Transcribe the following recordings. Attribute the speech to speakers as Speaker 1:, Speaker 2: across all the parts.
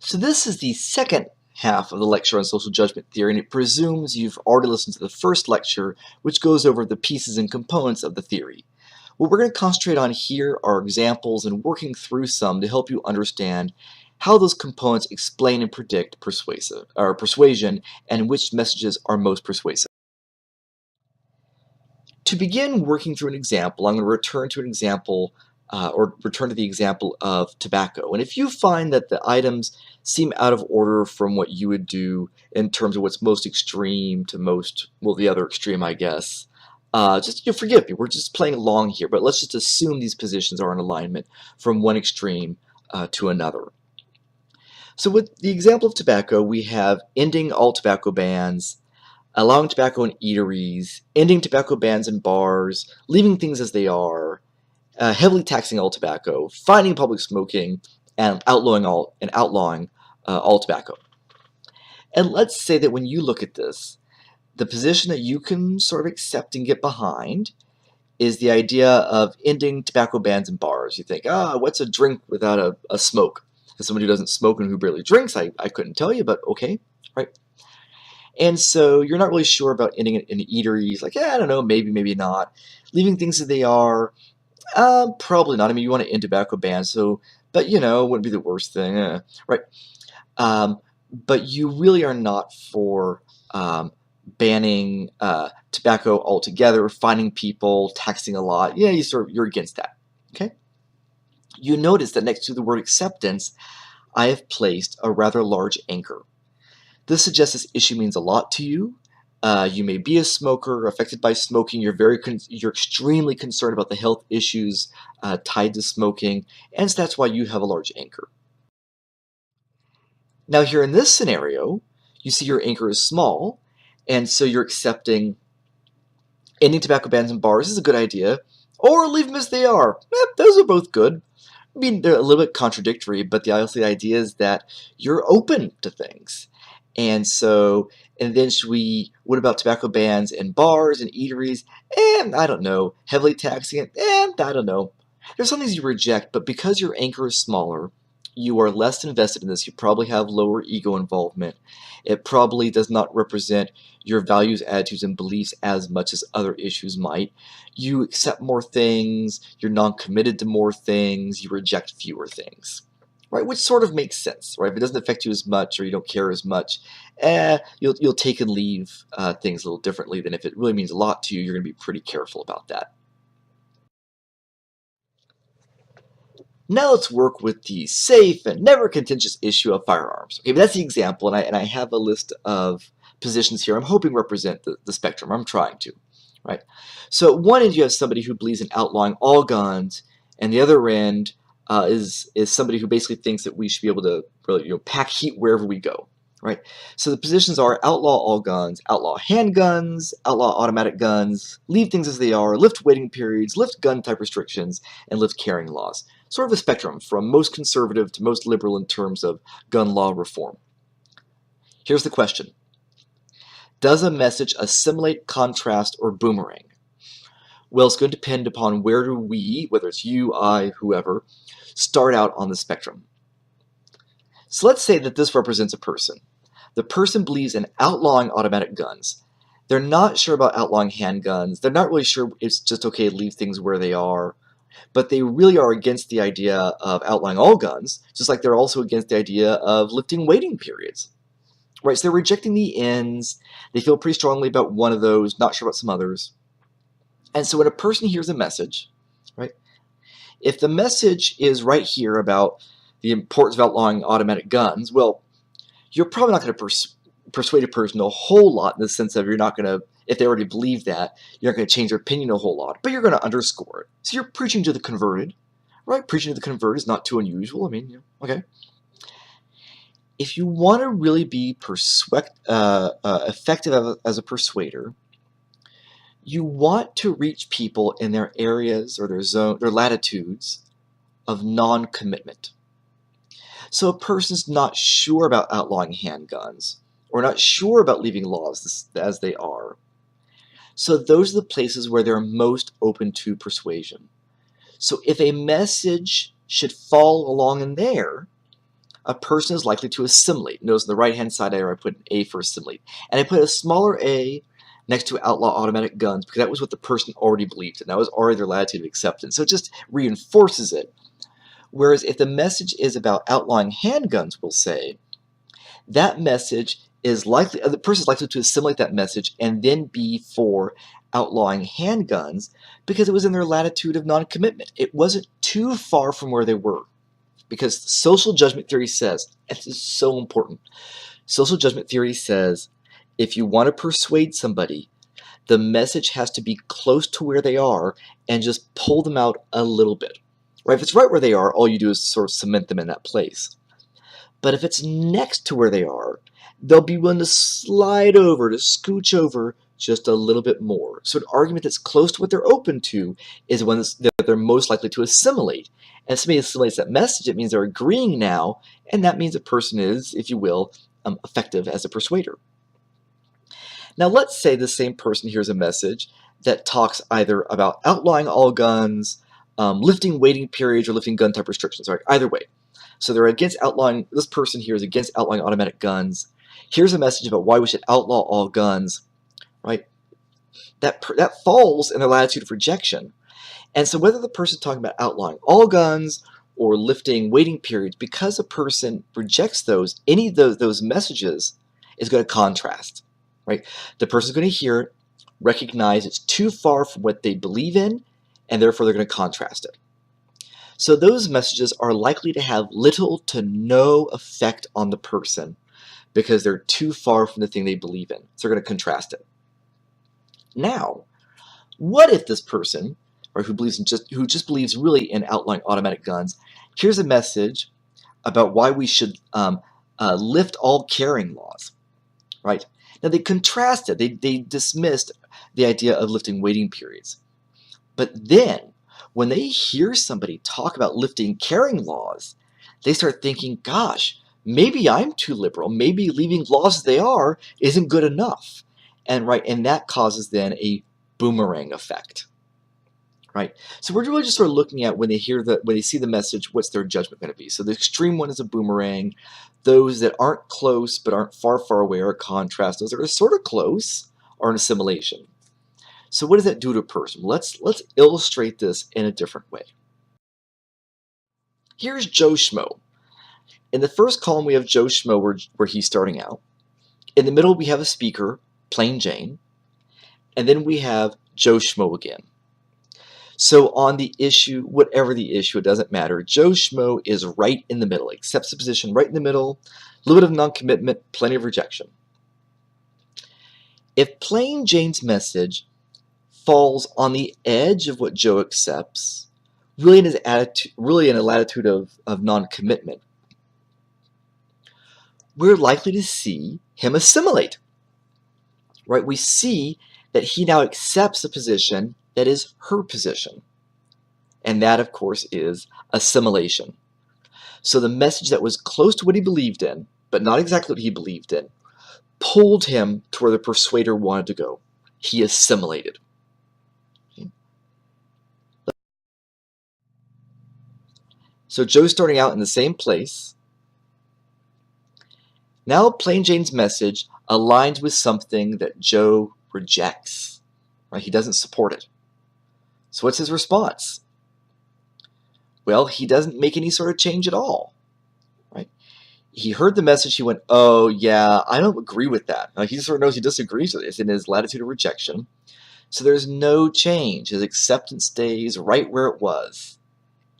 Speaker 1: So this is the second half of the lecture on social judgment theory, and it presumes you've already listened to the first lecture, which goes over the pieces and components of the theory. What we're going to concentrate on here are examples and working through some to help you understand how those components explain and predict persuasion and which messages are most persuasive. To begin working through an example, I'm going to return to an example return to the example of tobacco. And if you find that the items seem out of order from what you would do in terms of what's most extreme to most, well, the other extreme, I guess, just forgive me. We're just playing along here, but let's just assume these positions are in alignment from one extreme to another. So with the example of tobacco, we have ending all tobacco bans, allowing tobacco in eateries, ending tobacco bans in bars, leaving things as they are, heavily taxing all tobacco, fining public smoking, and outlawing all tobacco. And let's say that when you look at this, the position that you can sort of accept and get behind is the idea of ending tobacco bans in bars. You think, what's a drink without a smoke? As someone who doesn't smoke and who barely drinks, I couldn't tell you, but okay, right? And so you're not really sure about ending it in eateries. Like, I don't know, maybe, maybe not. Leaving things as they are, probably not. I mean, you want to end tobacco bans, but it wouldn't be the worst thing, right? But you really are not for banning tobacco altogether, fining people, taxing a lot. Yeah, you're against that. Okay. You notice that next to the word acceptance, I have placed a rather large anchor. This suggests this issue means a lot to you. You may be a smoker, affected by smoking. You're extremely concerned about the health issues tied to smoking, and so that's why you have a large anchor. Now here in this scenario, you see your anchor is small, and so you're accepting ending tobacco bans in bars is a good idea, or leave them as they are. Those are both good. I mean, they're a little bit contradictory, but the idea is that you're open to things. And then what about tobacco bans in bars and eateries? I don't know. Heavily taxing it? I don't know. There's some things you reject, but because your anchor is smaller, you are less invested in this. You probably have lower ego involvement. It probably does not represent your values, attitudes, and beliefs as much as other issues might. You accept more things, you're non-committed to more things, you reject fewer things. Right, which sort of makes sense, right? If it doesn't affect you as much or you don't care as much, you'll take and leave things a little differently than if it really means a lot to you. You're going to be pretty careful about that. Now let's work with the safe and never contentious issue of firearms. Okay, but that's the example, and I have a list of positions here I'm hoping represent the spectrum. I'm trying to, right? So at one end you have somebody who believes in outlawing all guns, and the other end is somebody who basically thinks that we should be able to really pack heat wherever we go, right? So the positions are outlaw all guns, outlaw handguns, outlaw automatic guns, leave things as they are, lift waiting periods, lift gun type restrictions, and lift carrying laws. Sort of a spectrum from most conservative to most liberal in terms of gun law reform. Here's the question. Does a message assimilate, contrast, or boomerang? Well, it's going to depend upon where do we, whether it's you, I, whoever, start out on the spectrum. So let's say that this represents a person. The person believes in outlawing automatic guns. They're not sure about outlawing handguns. They're not really sure it's just okay to leave things where they are. But they really are against the idea of outlawing all guns, just like they're also against the idea of lifting waiting periods. Right, so they're rejecting the ends. They feel pretty strongly about one of those, not sure about some others. And so when a person hears a message, right, if the message is right here about the importance of outlawing automatic guns, well, you're probably not going to persuade a person a whole lot in the sense of you're not going to, if they already believe that, you're not going to change their opinion a whole lot, but you're going to underscore it. So you're preaching to the converted, right? Preaching to the converted is not too unusual. I mean, okay. If you want to really be effective as a persuader, you want to reach people in their areas or their latitudes of non-commitment. So a person's not sure about outlawing handguns or not sure about leaving laws as they are. So those are the places where they're most open to persuasion. So if a message should fall along in there, a person is likely to assimilate. Notice on the right-hand side there I put an A for assimilate. And I put a smaller A next to outlaw automatic guns because that was what the person already believed in. That was already their latitude of acceptance. So it just reinforces it. Whereas if the message is about outlawing handguns, we'll say, that message is likely, the person is likely to assimilate that message and then be for outlawing handguns because it was in their latitude of non-commitment. It wasn't too far from where they were. Because social judgment theory says, and this is so important, social judgment theory says if you want to persuade somebody, the message has to be close to where they are and just pull them out a little bit. Right? If it's right where they are, all you do is sort of cement them in that place. But if it's next to where they are, they'll be willing to slide over, to scooch over just a little bit more. So an argument that's close to what they're open to is one that they're most likely to assimilate. And if somebody assimilates that message, it means they're agreeing now, and that means a person is, if you will, effective as a persuader. Now let's say the same person hears a message that talks either about outlawing all guns, lifting waiting periods, or lifting gun type restrictions, right? Either way. So they're against outlawing, this person here is against outlawing automatic guns. Here's a message about why we should outlaw all guns, right? That falls in their latitude of rejection. And so whether the person talking about outlawing all guns or lifting waiting periods, because a person rejects those, any of those messages is going to contrast, right? The person's going to hear it, recognize it's too far from what they believe in, and therefore they're going to contrast it. So those messages are likely to have little to no effect on the person because they're too far from the thing they believe in. So they're going to contrast it. Now, what if this person, or who just believes really in outlawing automatic guns, here's a message about why we should lift all carrying laws, right? Now they contrasted, they dismissed the idea of lifting waiting periods. But then, when they hear somebody talk about lifting carrying laws, they start thinking, gosh, maybe I'm too liberal. Maybe leaving laws as they are isn't good enough. And that causes then a boomerang effect. Right? So we're really just sort of looking at when they see the message, what's their judgment going to be? So the extreme one is a boomerang. Those that aren't close but aren't far, far away are a contrast. Those that are sort of close are an assimilation. So what does that do to a person? Let's illustrate this in a different way. Here's Joe Schmo. In the first column, we have Joe Schmo where he's starting out. In the middle, we have a speaker, Plain Jane. And then we have Joe Schmo again. So on the issue, whatever the issue, it doesn't matter. Joe Schmo is right in the middle, accepts the position right in the middle, a little bit of non-commitment, plenty of rejection. If Plain Jane's message falls on the edge of what Joe accepts, really in his attitude, really in a latitude of non-commitment, we're likely to see him assimilate. Right? We see that he now accepts a position that is her position. And that, of course, is assimilation. So the message that was close to what he believed in, but not exactly what he believed in, pulled him to where the persuader wanted to go. He assimilated. So Joe's starting out in the same place. Now Plain Jane's message aligns with something that Joe rejects. Right? He doesn't support it. So what's his response? Well, he doesn't make any sort of change at all. Right? He heard the message, he went, oh yeah, I don't agree with that. Now, he sort of knows he disagrees with it. It's in his latitude of rejection. So there's no change. His acceptance stays right where it was.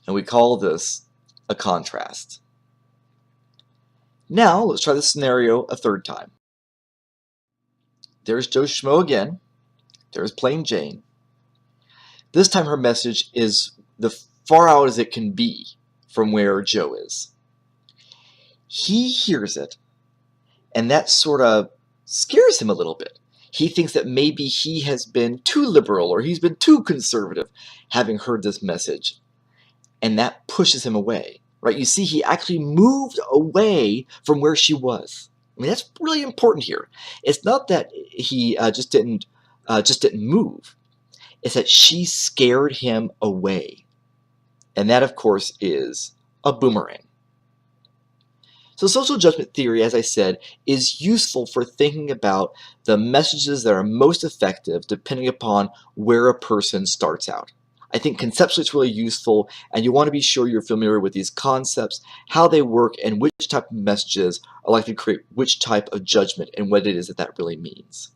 Speaker 1: And we call this a contrast. Now, let's try this scenario a third time. There's Joe Schmo again. There's Plain Jane. This time her message is the far out as it can be from where Joe is. He hears it, and that sort of scares him a little bit. He thinks that maybe he has been too liberal or he's been too conservative having heard this message, and that pushes him away. Right? You see, he actually moved away from where she was. I mean, that's really important here. It's not that he just didn't move. It's that she scared him away. And that, of course, is a boomerang. So social judgment theory, as I said, is useful for thinking about the messages that are most effective depending upon where a person starts out. I think conceptually it's really useful, and you want to be sure you're familiar with these concepts, how they work, and which type of messages are likely to create which type of judgment and what it is that that really means.